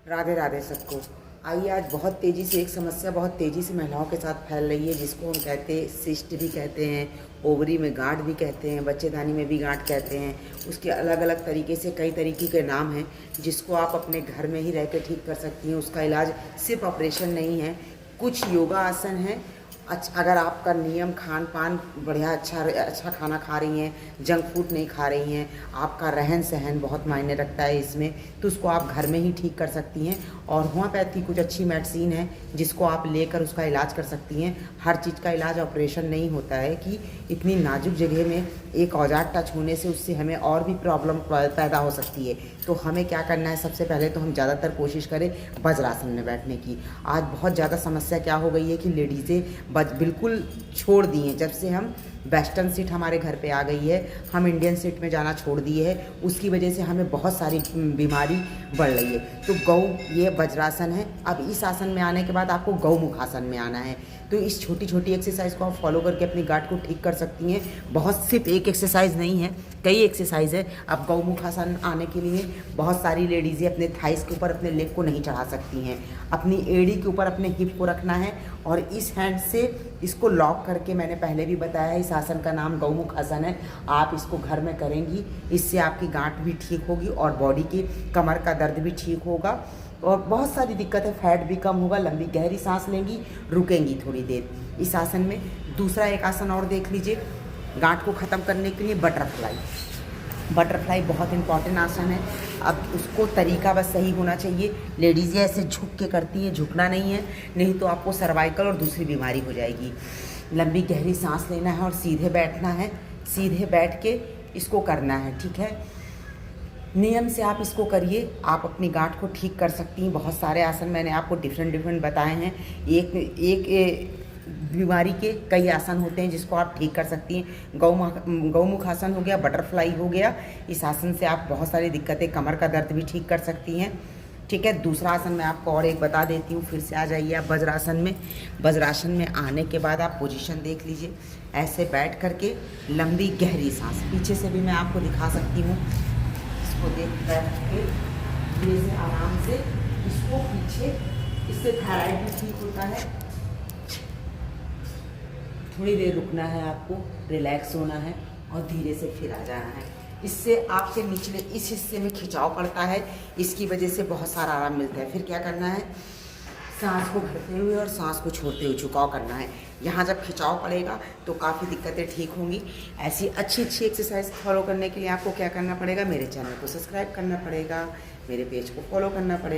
राधे राधे सबको। आइए, आज बहुत तेज़ी से एक समस्या बहुत तेज़ी से महिलाओं के साथ फैल रही है, जिसको हम कहते हैं सिस्ट भी कहते हैं, ओवरी में गांठ भी कहते हैं, बच्चेदानी में भी गांठ कहते हैं। उसके अलग अलग तरीके से कई तरीके के नाम हैं, जिसको आप अपने घर में ही रह कर ठीक कर सकती हैं। उसका इलाज सिर्फ ऑपरेशन नहीं है, कुछ योगा आसन है। अगर आपका नियम खान पान बढ़िया अच्छा खाना खा रही हैं, जंक फूड नहीं खा रही हैं, आपका रहन सहन बहुत मायने रखता है इसमें, तो उसको आप घर में ही ठीक कर सकती हैं। और होम्योपैथी कुछ अच्छी मेडिसिन है जिसको आप लेकर उसका इलाज कर सकती हैं। हर चीज़ का इलाज ऑपरेशन नहीं होता है कि इतनी नाजुक जगह में एक औजार टच होने से उससे हमें और भी प्रॉब्लम पैदा हो सकती है। तो हमें क्या करना है, सबसे पहले तो हम ज़्यादातर कोशिश करें वज्रासन में बैठने की। आज बहुत ज़्यादा समस्या क्या हो गई है कि लेडीज़ें बिल्कुल छोड़ दी हैं। जब से हम वेस्टर्न सीट हमारे घर पे आ गई है, हम इंडियन सीट में जाना छोड़ दिए है, उसकी वजह से हमें बहुत सारी बीमारी बढ़ रही है। तो ये वज्रासन है। अब इस आसन में आने के बाद आपको गौमुख आसन में आना है। तो इस छोटी छोटी एक्सरसाइज को आप फॉलो करके अपनी गांठ को ठीक कर सकती हैं। बहुत सिर्फ एक एक्सरसाइज नहीं है, कई एक्सरसाइज है। अब गौमुख आसन आने के लिए बहुत सारी लेडीज़ें अपने थाइस के ऊपर अपने लेग को नहीं चढ़ा सकती हैं, अपनी एड़ी के ऊपर अपने हिप को रखना है और इस हैंड से इसको लॉक करके, मैंने पहले भी बताया है, इस आसन का नाम गौमुख आसन है। आप इसको घर में करेंगी, इससे आपकी गांठ भी ठीक होगी और बॉडी की कमर का दर्द भी ठीक होगा और बहुत सारी दिक्कतें, फैट भी कम होगा। लंबी गहरी सांस लेंगी, रुकेंगी थोड़ी देर इस आसन में। दूसरा एक आसन और देख लीजिए गांठ को ख़त्म करने के लिए, बटरफ्लाई बहुत इंपॉर्टेंट आसन है। अब उसको तरीका बस सही होना चाहिए। लेडीज़ ऐसे झुक के करती हैं, झुकना नहीं है, नहीं तो आपको सर्वाइकल और दूसरी बीमारी हो जाएगी। लंबी गहरी सांस लेना है और सीधे बैठना है। सीधे बैठ के इसको करना है, ठीक है। नियम से आप इसको करिए, आप अपनी गांठ को ठीक कर सकती हैं। बहुत सारे आसन मैंने आपको डिफरेंट बताए हैं। एक बीमारी के कई आसन होते हैं जिसको आप ठीक कर सकती हैं। गौमुख आसन हो गया, बटरफ्लाई हो गया। इस आसन से आप बहुत सारी दिक्कतें, कमर का दर्द भी ठीक कर सकती हैं, ठीक है। दूसरा आसन मैं आपको और एक बता देती हूँ, फिर से आ जाइए आप वज्रासन में। वज्रासन में आने के बाद आप पोजीशन देख लीजिए, ऐसे बैठ करके लंबी गहरी सांस, पीछे से भी मैं आपको दिखा सकती हूँ। इसको बैठ के धीरे से आराम से इसको पीछे, इससे थायराइड भी ठीक होता है। थोड़ी देर रुकना है आपको, रिलैक्स होना है और धीरे से फिर आ जाना है। इससे आपके निचले इस हिस्से में खिंचाव पड़ता है, इसकी वजह से बहुत सारा आराम मिलता है। फिर क्या करना है, सांस को भरते हुए और सांस को छोड़ते हुए झुकाव करना है। यहाँ जब खिंचाव पड़ेगा तो काफ़ी दिक्कतें ठीक होंगी। ऐसी अच्छी एक्सरसाइज फॉलो करने के लिए आपको क्या करना पड़ेगा, मेरे चैनल को सब्सक्राइब करना पड़ेगा, मेरे पेज को फॉलो करना पड़ेगा।